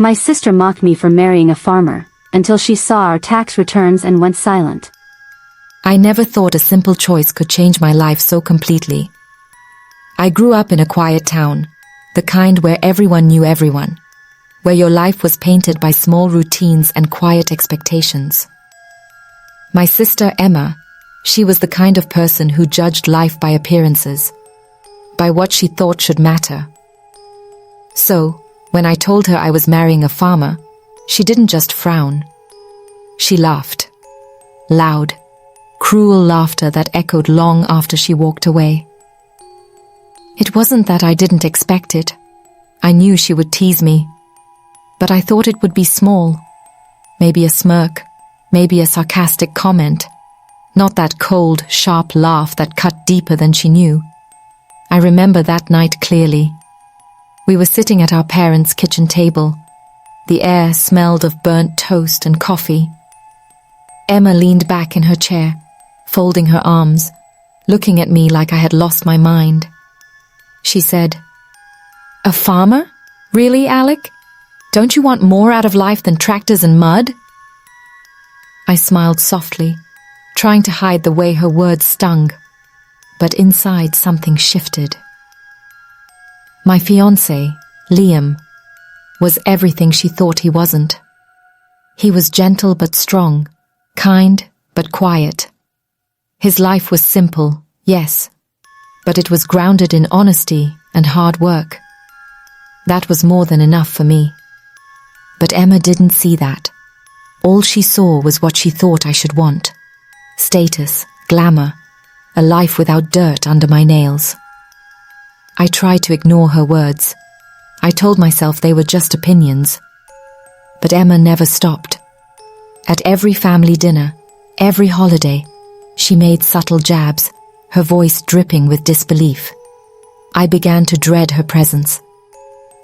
My sister mocked me for marrying a farmer, until she saw our tax returns and went silent. I never thought a simple choice could change my life so completely. I grew up in a quiet town, the kind where everyone knew everyone, where your life was painted by small routines and quiet expectations. My sister Emma, she was the kind of person who judged life by appearances, by what she thought should matter. So, when I told her I was marrying a farmer, she didn't just frown. She laughed. Loud, cruel laughter that echoed long after she walked away. It wasn't that I didn't expect it. I knew she would tease me. But I thought it would be small. Maybe a smirk, maybe a sarcastic comment. Not that cold, sharp laugh that cut deeper than she knew. I remember that night clearly. We were sitting at our parents' kitchen table. The air smelled of burnt toast and coffee. Emma leaned back in her chair, folding her arms, looking at me like I had lost my mind. She said, "A farmer? Really, Alec? Don't you want more out of life than tractors and mud?" I smiled softly, trying to hide the way her words stung, but inside something shifted. My fiancé, Liam, was everything she thought he wasn't. He was gentle but strong, kind but quiet. His life was simple, yes, but it was grounded in honesty and hard work. That was more than enough for me. But Emma didn't see that. All she saw was what she thought I should want. Status, glamour, a life without dirt under my nails. I tried to ignore her words. I told myself they were just opinions. But Emma never stopped. At every family dinner, every holiday, she made subtle jabs, her voice dripping with disbelief. I began to dread her presence.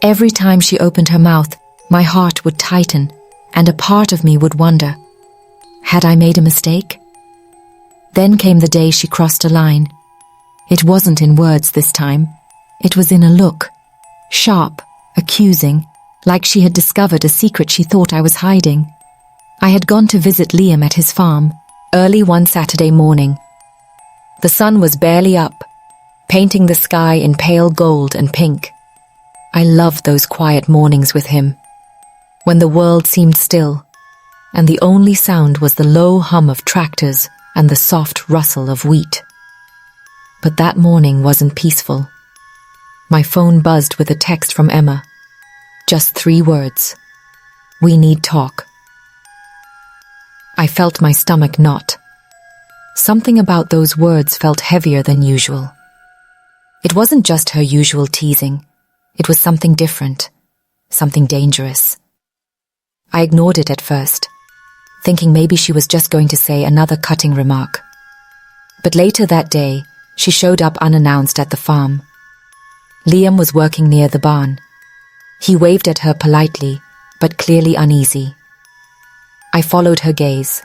Every time she opened her mouth, my heart would tighten, and a part of me would wonder, had I made a mistake? Then came the day she crossed a line. It wasn't in words this time. It was in a look, sharp, accusing, like she had discovered a secret she thought I was hiding. I had gone to visit Liam at his farm, early one Saturday morning. The sun was barely up, painting the sky in pale gold and pink. I loved those quiet mornings with him, when the world seemed still, and the only sound was the low hum of tractors and the soft rustle of wheat. But that morning wasn't peaceful. My phone buzzed with a text from Emma. Just 3 words. "We need talk." I felt my stomach knot. Something about those words felt heavier than usual. It wasn't just her usual teasing. It was something different, something dangerous. I ignored it at first, thinking maybe she was just going to say another cutting remark. But later that day, she showed up unannounced at the farm. Liam was working near the barn. He waved at her politely, but clearly uneasy. I followed her gaze.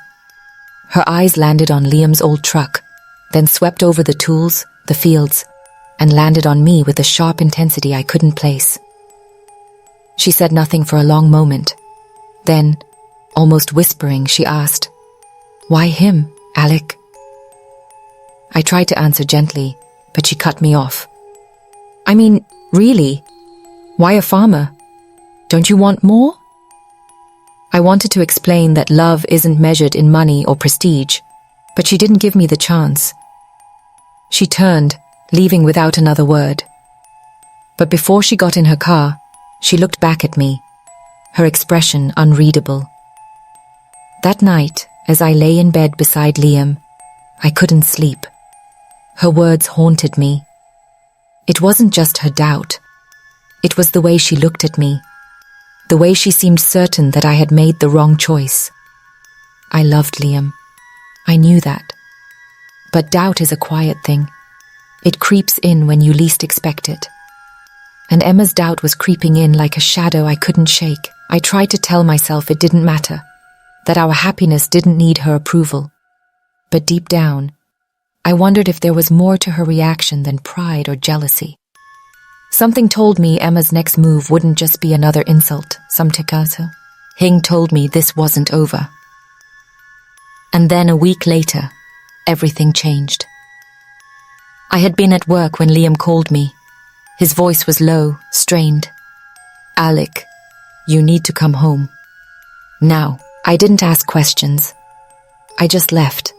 Her eyes landed on Liam's old truck, then swept over the tools, the fields, and landed on me with a sharp intensity I couldn't place. She said nothing for a long moment. Then, almost whispering, she asked, "Why him, Alec?" I tried to answer gently, but she cut me off. "I mean, really? Why a farmer? Don't you want more?" I wanted to explain that love isn't measured in money or prestige, but she didn't give me the chance. She turned, leaving without another word. But before she got in her car, she looked back at me, her expression unreadable. That night, as I lay in bed beside Liam, I couldn't sleep. Her words haunted me. It wasn't just her doubt. It was the way she looked at me, the way she seemed certain that I had made the wrong choice. I loved Liam. I knew that. But doubt is a quiet thing. It creeps in when you least expect it. And Emma's doubt was creeping in like a shadow I couldn't shake. I tried to tell myself it didn't matter, that our happiness didn't need her approval. But deep down, I wondered if there was more to her reaction than pride or jealousy. Something told me Emma's next move wouldn't just be another insult, something. Hing told me this wasn't over. And then a week later, everything changed. I had been at work when Liam called me. His voice was low, strained. Alec, you need to come home. Now, I didn't ask questions. I just left.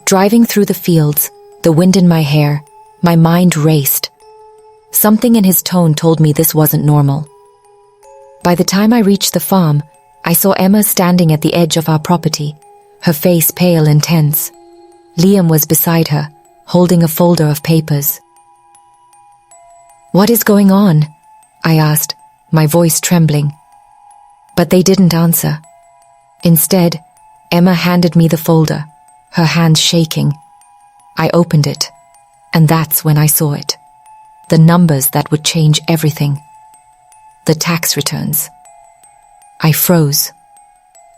Driving through the fields, the wind in my hair, my mind raced. Something in his tone told me this wasn't normal. By the time I reached the farm, I saw Emma standing at the edge of our property, her face pale and tense. Liam was beside her, holding a folder of papers. "What is going on?" I asked, my voice trembling. But they didn't answer. Instead, Emma handed me the folder, her hand shaking. I opened it, and that's when I saw it. The numbers that would change everything. The tax returns. I froze.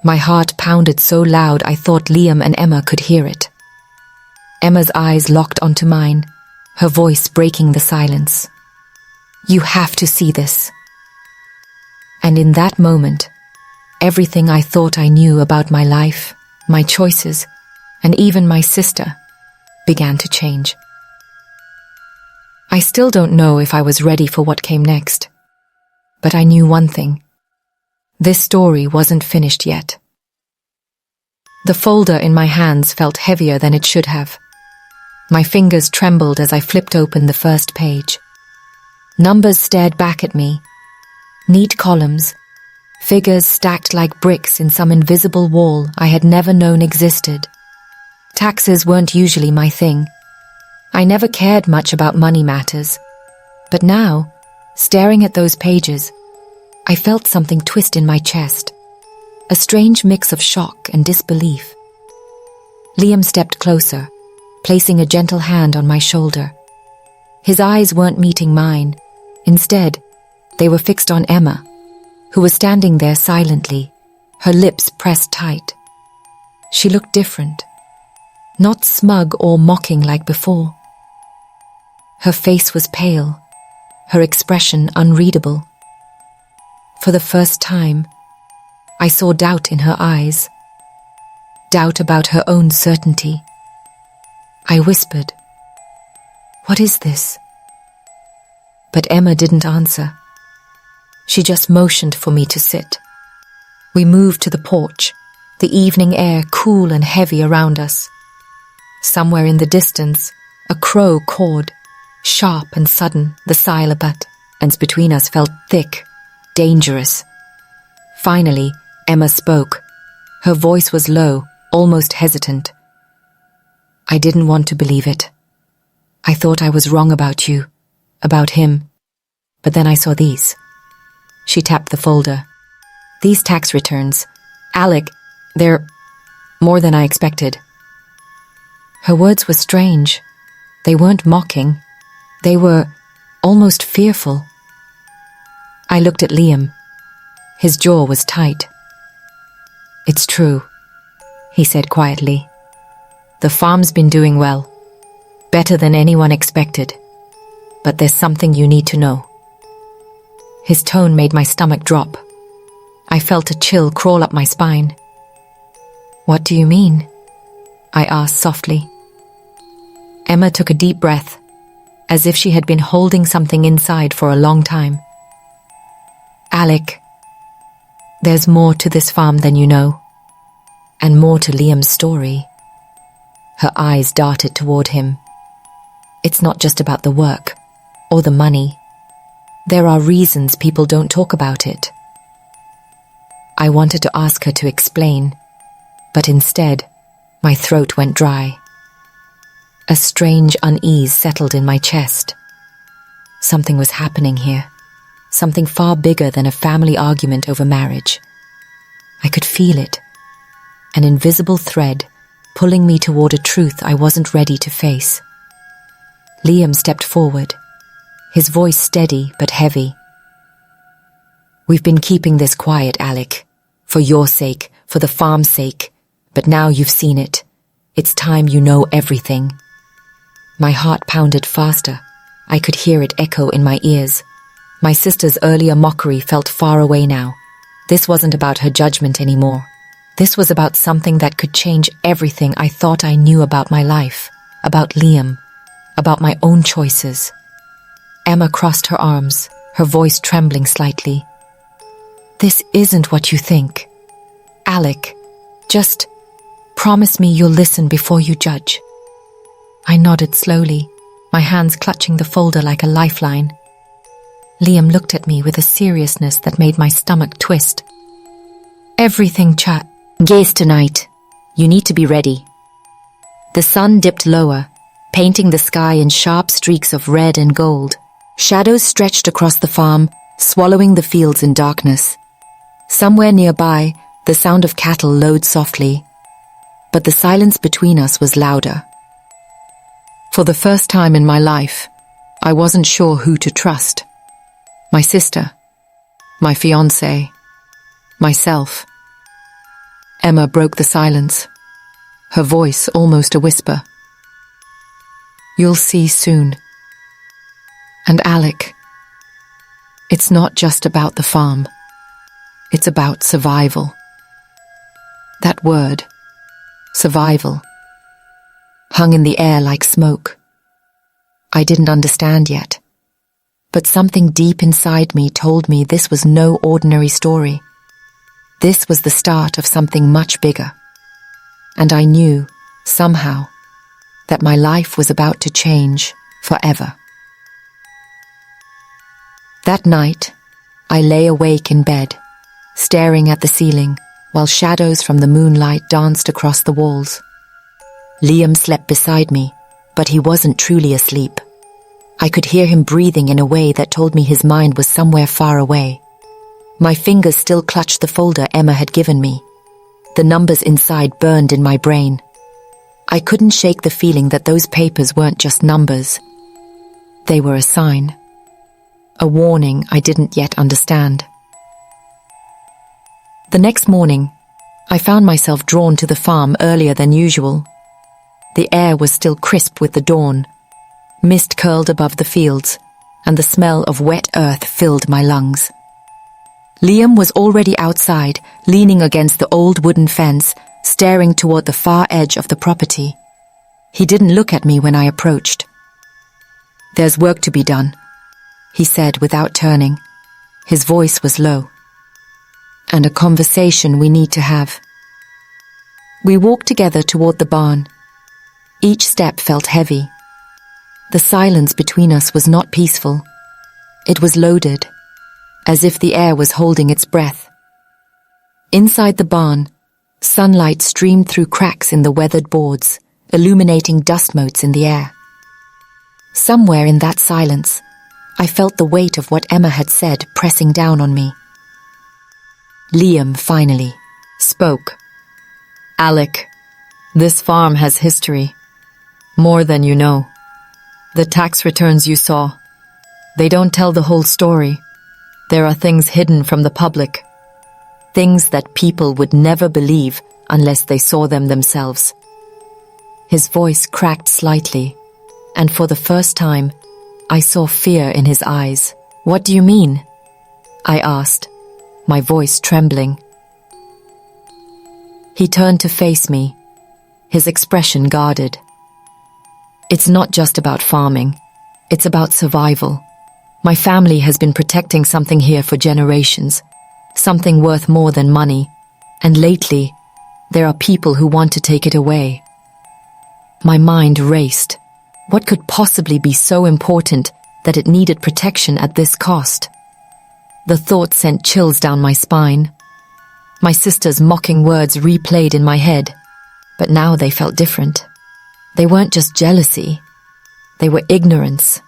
My heart pounded so loud I thought Liam and Emma could hear it. Emma's eyes locked onto mine, her voice breaking the silence. "You have to see this." And in that moment, everything I thought I knew about my life, my choices, and even my sister began to change. I still don't know if I was ready for what came next, but I knew one thing. This story wasn't finished yet. The folder in my hands felt heavier than it should have. My fingers trembled as I flipped open the first page. Numbers stared back at me. Neat columns, figures stacked like bricks in some invisible wall I had never known existed. Taxes weren't usually my thing. I never cared much about money matters. But now, staring at those pages, I felt something twist in my chest. A strange mix of shock and disbelief. Liam stepped closer, placing a gentle hand on my shoulder. His eyes weren't meeting mine. Instead, they were fixed on Emma, who was standing there silently, her lips pressed tight. She looked different, not smug or mocking like before. Her face was pale, her expression unreadable. For the first time, I saw doubt in her eyes, doubt about her own certainty. I whispered, "What is this?" But Emma didn't answer. She just motioned for me to sit. We moved to the porch, the evening air cool and heavy around us. Somewhere in the distance, a crow cawed, sharp and sudden, the silence between us felt thick, dangerous. Finally, Emma spoke. Her voice was low, almost hesitant. "I didn't want to believe it. I thought I was wrong about you, about him. But then I saw these." She tapped the folder. "These tax returns. Alec, they're more than I expected." Her words were strange. They weren't mocking. They were almost fearful. I looked at Liam. His jaw was tight. "It's true," he said quietly. "The farm's been doing well, better than anyone expected. But there's something you need to know." His tone made my stomach drop. I felt a chill crawl up my spine. "What do you mean?" I asked softly. Emma took a deep breath, as if she had been holding something inside for a long time. "Alec, there's more to this farm than you know, and more to Liam's story." Her eyes darted toward him. "It's not just about the work, or the money. There are reasons people don't talk about it." I wanted to ask her to explain, but instead, my throat went dry. A strange unease settled in my chest. Something was happening here, something far bigger than a family argument over marriage. I could feel it, an invisible thread pulling me toward a truth I wasn't ready to face. Liam stepped forward, his voice steady but heavy. "We've been keeping this quiet, Alec, for your sake, for the farm's sake, but now you've seen it. It's time you know everything." My heart pounded faster. I could hear it echo in my ears. My sister's earlier mockery felt far away now. This wasn't about her judgment anymore. This was about something that could change everything I thought I knew about my life, about Liam, about my own choices. Emma crossed her arms, her voice trembling slightly. This isn't what you think. Alec, just promise me you'll listen before you judge. I nodded slowly, my hands clutching the folder like a lifeline. Liam looked at me with a seriousness that made my stomach twist. Everything, chat. Gaze tonight. You need to be ready. The sun dipped lower, painting the sky in sharp streaks of red and gold. Shadows stretched across the farm, swallowing the fields in darkness. Somewhere nearby, the sound of cattle lowed softly, but the silence between us was louder. For the first time in my life, I wasn't sure who to trust. My sister, my fiancé, myself. Emma broke the silence, her voice almost a whisper. You'll see soon. And Alec, it's not just about the farm. It's about survival. That word, survival, hung in the air like smoke. I didn't understand yet, but something deep inside me told me this was no ordinary story. This was the start of something much bigger, and I knew, somehow, that my life was about to change forever. That night, I lay awake in bed, staring at the ceiling, while shadows from the moonlight danced across the walls. Liam slept beside me, but he wasn't truly asleep. I could hear him breathing in a way that told me his mind was somewhere far away. My fingers still clutched the folder Emma had given me. The numbers inside burned in my brain. I couldn't shake the feeling that those papers weren't just numbers. They were a sign. A warning I didn't yet understand. The next morning, I found myself drawn to the farm earlier than usual. The air was still crisp with the dawn. Mist curled above the fields, and the smell of wet earth filled my lungs. Liam was already outside, leaning against the old wooden fence, staring toward the far edge of the property. He didn't look at me when I approached. There's work to be done, he said without turning. His voice was low. And a conversation we need to have. We walked together toward the barn. Each step felt heavy. The silence between us was not peaceful. It was loaded, as if the air was holding its breath. Inside the barn, sunlight streamed through cracks in the weathered boards, illuminating dust motes in the air. Somewhere in that silence, I felt the weight of what Emma had said pressing down on me. Liam finally spoke. Alec, this farm has history. More than you know. The tax returns you saw, they don't tell the whole story. There are things hidden from the public. Things that people would never believe unless they saw them themselves. His voice cracked slightly, and for the first time, I saw fear in his eyes. What do you mean? I asked, my voice trembling. He turned to face me, his expression guarded. It's not just about farming. It's about survival. My family has been protecting something here for generations, something worth more than money, and lately, there are people who want to take it away. My mind raced. What could possibly be so important that it needed protection at this cost? The thought sent chills down my spine. My sister's mocking words replayed in my head, but now they felt different. They weren't just jealousy. They were ignorance.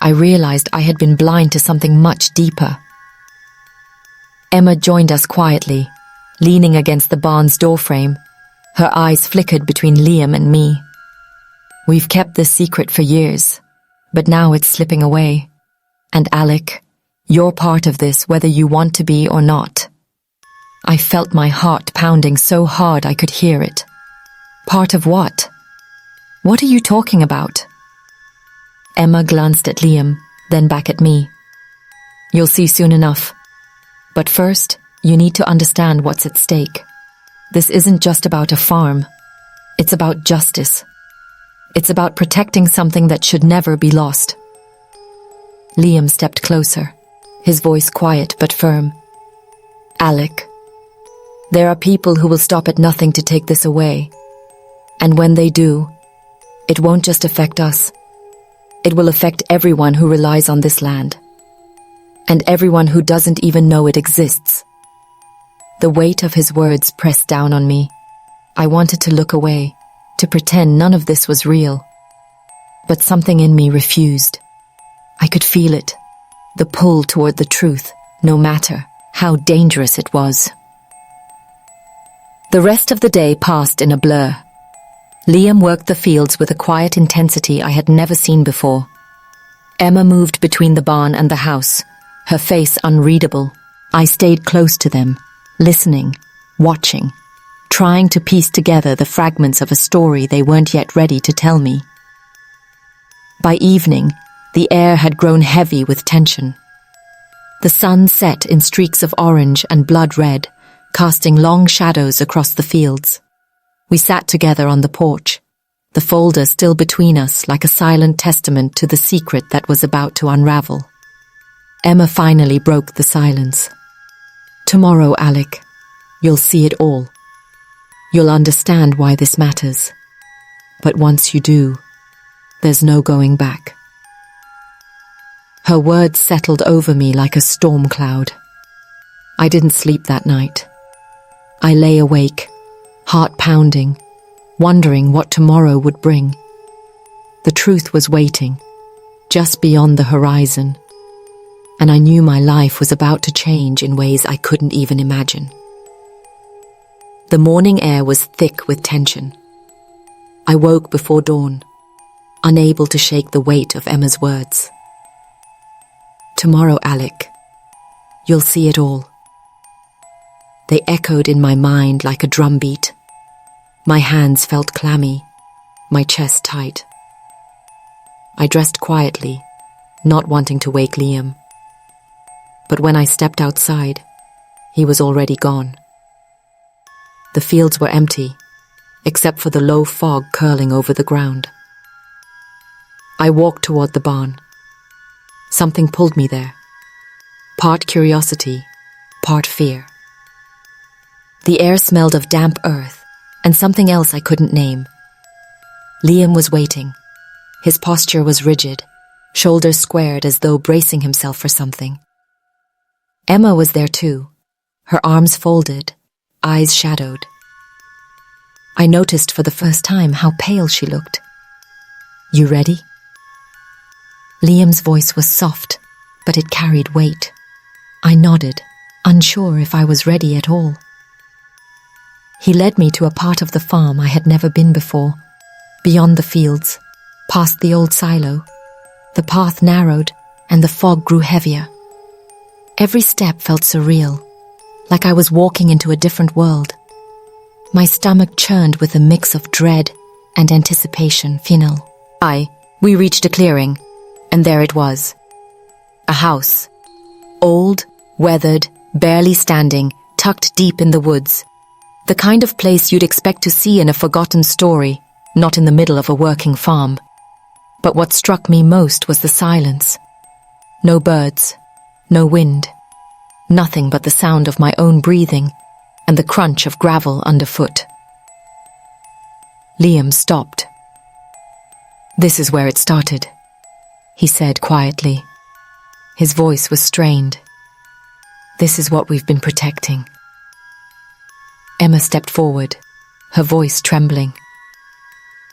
I realized I had been blind to something much deeper. Emma joined us quietly, leaning against the barn's doorframe. Her eyes flickered between Liam and me. We've kept this secret for years, but now it's slipping away. And Alec, you're part of this whether you want to be or not. I felt my heart pounding so hard I could hear it. Part of what? What are you talking about? Emma glanced at Liam, then back at me. You'll see soon enough. But first, you need to understand what's at stake. This isn't just about a farm. It's about justice. It's about protecting something that should never be lost. Liam stepped closer, his voice quiet but firm. Alec, there are people who will stop at nothing to take this away. And when they do, it won't just affect us. It will affect everyone who relies on this land. And everyone who doesn't even know it exists. The weight of his words pressed down on me. I wanted to look away, to pretend none of this was real. But something in me refused. I could feel it, the pull toward the truth, no matter how dangerous it was. The rest of the day passed in a blur. Liam worked the fields with a quiet intensity I had never seen before. Emma moved between the barn and the house, her face unreadable. I stayed close to them, listening, watching, trying to piece together the fragments of a story they weren't yet ready to tell me. By evening, the air had grown heavy with tension. The sun set in streaks of orange and blood red, casting long shadows across the fields. We sat together on the porch, the folder still between us like a silent testament to the secret that was about to unravel. Emma finally broke the silence. Tomorrow, Alec, you'll see it all. You'll understand why this matters. But once you do, there's no going back. Her words settled over me like a storm cloud. I didn't sleep that night. I lay awake, heart pounding, wondering what tomorrow would bring. The truth was waiting, just beyond the horizon, and I knew my life was about to change in ways I couldn't even imagine. The morning air was thick with tension. I woke before dawn, unable to shake the weight of Emma's words. Tomorrow, Alec, you'll see it all. They echoed in my mind like a drumbeat. My hands felt clammy, my chest tight. I dressed quietly, not wanting to wake Liam. But when I stepped outside, he was already gone. The fields were empty, except for the low fog curling over the ground. I walked toward the barn. Something pulled me there. Part curiosity, part fear. The air smelled of damp earth and something else I couldn't name. Liam was waiting. His posture was rigid, shoulders squared as though bracing himself for something. Emma was there too, her arms folded, eyes shadowed. I noticed for the first time how pale she looked. You ready? Liam's voice was soft, but it carried weight. I nodded, unsure if I was ready at all. He led me to a part of the farm I had never been before, beyond the fields, past the old silo. The path narrowed, and the fog grew heavier. Every step felt surreal, like I was walking into a different world. My stomach churned with a mix of dread and anticipation. We reached a clearing, and there it was. A house. Old, weathered, barely standing, tucked deep in the woods. The kind of place you'd expect to see in a forgotten story, not in the middle of a working farm. But what struck me most was the silence. No birds, no wind, nothing but the sound of my own breathing and the crunch of gravel underfoot. Liam stopped. This is where it started, he said quietly. His voice was strained. This is what we've been protecting. Emma stepped forward, her voice trembling.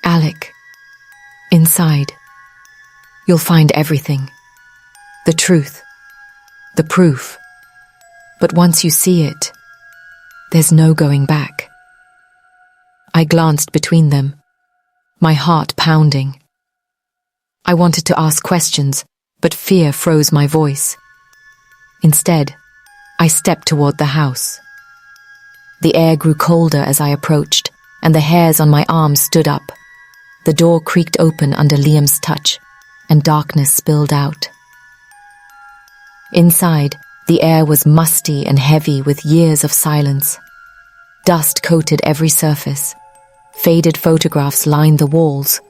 Alec, inside, you'll find everything. The truth, the proof. But once you see it, there's no going back. I glanced between them, my heart pounding. I wanted to ask questions, but fear froze my voice. Instead, I stepped toward the house. The air grew colder as I approached, and the hairs on my arms stood up. The door creaked open under Liam's touch, and darkness spilled out. Inside, the air was musty and heavy with years of silence. Dust coated every surface. Faded photographs lined the walls.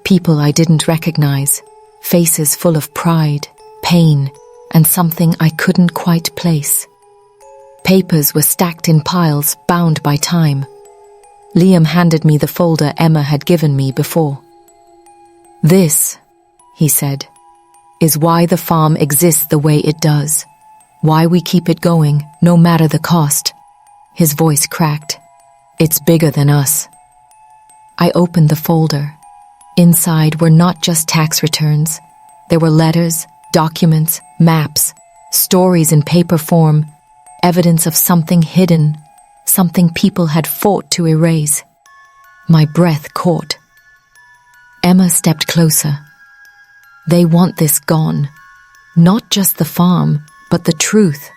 People I didn't recognize. Faces full of pride, pain, and something I couldn't quite place. Papers were stacked in piles, bound by time. Liam handed me the folder Emma had given me before. "This," he said, "is why the farm exists the way it does. Why we keep it going, no matter the cost." His voice cracked. "It's bigger than us." I opened the folder. Inside were not just tax returns. There were letters, documents, maps, stories in paper form, evidence of something hidden, something people had fought to erase. My breath caught. Emma stepped closer. "They want this gone. Not just the farm, but the truth.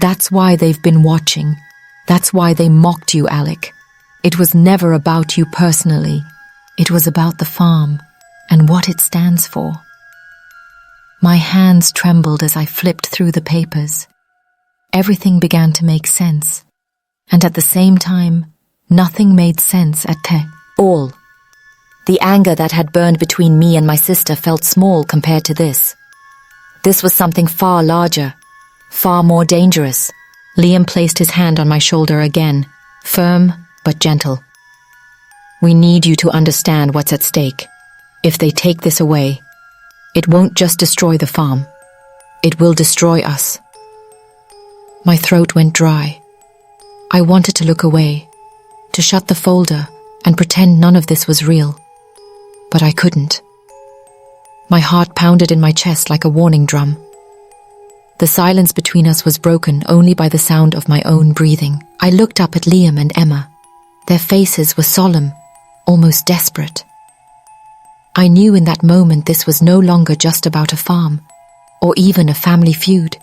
That's why they've been watching. That's why they mocked you, Alec. It was never about you personally. It was about the farm and what it stands for." My hands trembled as I flipped through the papers. Everything began to make sense. And at the same time, nothing made sense at all. The anger that had burned between me and my sister felt small compared to this. This was something far larger, far more dangerous. Liam placed his hand on my shoulder again, firm but gentle. "We need you to understand what's at stake. If they take this away, it won't just destroy the farm. It will destroy us." My throat went dry. I wanted to look away, to shut the folder and pretend none of this was real. But I couldn't. My heart pounded in my chest like a warning drum. The silence between us was broken only by the sound of my own breathing. I looked up at Liam and Emma. Their faces were solemn, almost desperate. I knew in that moment this was no longer just about a farm, or even a family feud.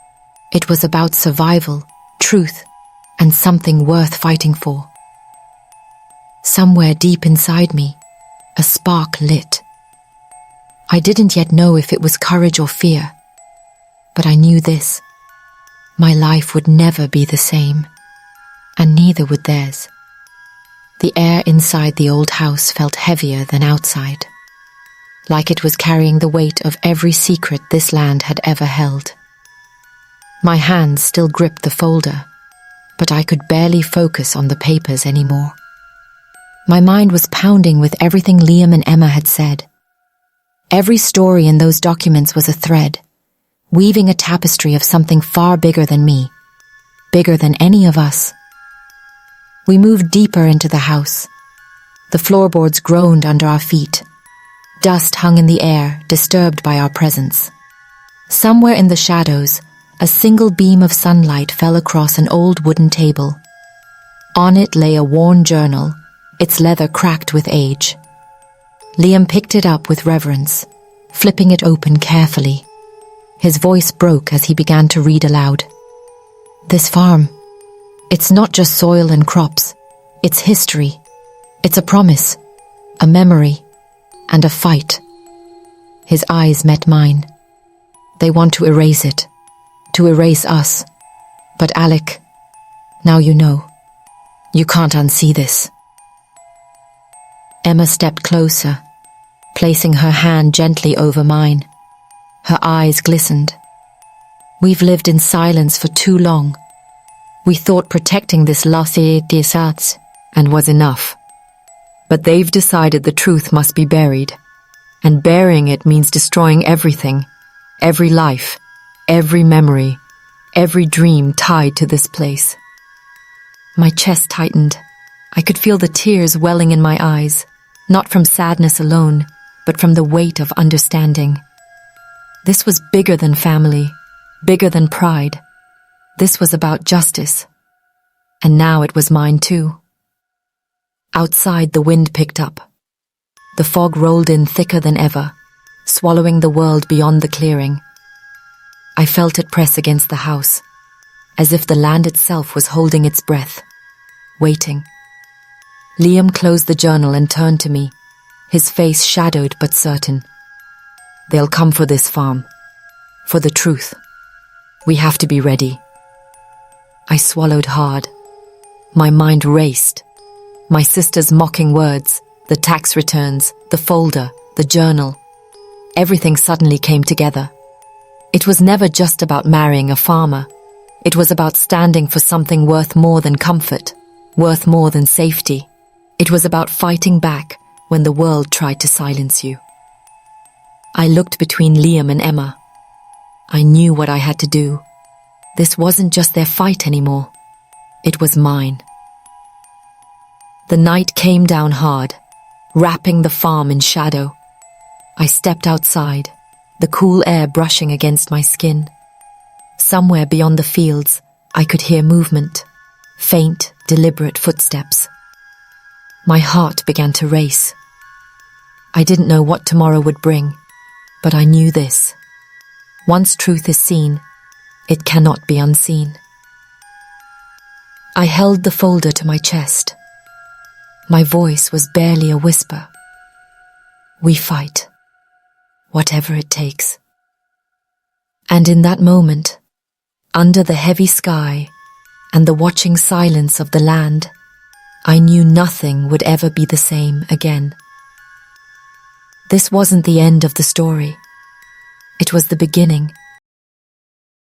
It was about survival, truth, and something worth fighting for. Somewhere deep inside me, a spark lit. I didn't yet know if it was courage or fear, but I knew this. My life would never be the same, and neither would theirs. The air inside the old house felt heavier than outside, like it was carrying the weight of every secret this land had ever held. My hands still gripped the folder, but I could barely focus on the papers anymore. My mind was pounding with everything Liam and Emma had said. Every story in those documents was a thread, weaving a tapestry of something far bigger than me, bigger than any of us. We moved deeper into the house. The floorboards groaned under our feet. Dust hung in the air, disturbed by our presence. Somewhere in the shadows, a single beam of sunlight fell across an old wooden table. On it lay a worn journal, its leather cracked with age. Liam picked it up with reverence, flipping it open carefully. His voice broke as he began to read aloud. "This farm, it's not just soil and crops. It's history. It's a promise, a memory, and a fight." His eyes met mine. "They want to erase it, to erase us. But Alec, now you know. You can't unsee this." Emma stepped closer, placing her hand gently over mine. Her eyes glistened. "We've lived in silence for too long. We thought protecting this laissez desats and was enough. But they've decided the truth must be buried, and burying it means destroying everything, every life, every memory, every dream tied to this place." My chest tightened. I could feel the tears welling in my eyes, not from sadness alone, but from the weight of understanding. This was bigger than family, bigger than pride. This was about justice. And now it was mine too. Outside, the wind picked up. The fog rolled in thicker than ever, swallowing the world beyond the clearing. I felt it press against the house, as if the land itself was holding its breath, waiting. Liam closed the journal and turned to me, his face shadowed but certain. They'll come for this farm. For the truth. We have to be ready. I swallowed hard. My mind raced. My sister's mocking words, the tax returns, the folder, the journal. Everything suddenly came together. It was never just about marrying a farmer. It was about standing for something worth more than comfort, worth more than safety. It was about fighting back when the world tried to silence you. I looked between Liam and Emma. I knew what I had to do. This wasn't just their fight anymore. It was mine. The night came down hard, wrapping the farm in shadow. I stepped outside, the cool air brushing against my skin. Somewhere beyond the fields, I could hear movement, faint, deliberate footsteps. My heart began to race. I didn't know what tomorrow would bring, but I knew this. Once truth is seen, it cannot be unseen. I held the folder to my chest. My voice was barely a whisper. We fight, whatever it takes. And in that moment, under the heavy sky and the watching silence of the land, I knew nothing would ever be the same again. This wasn't the end of the story. It was the beginning.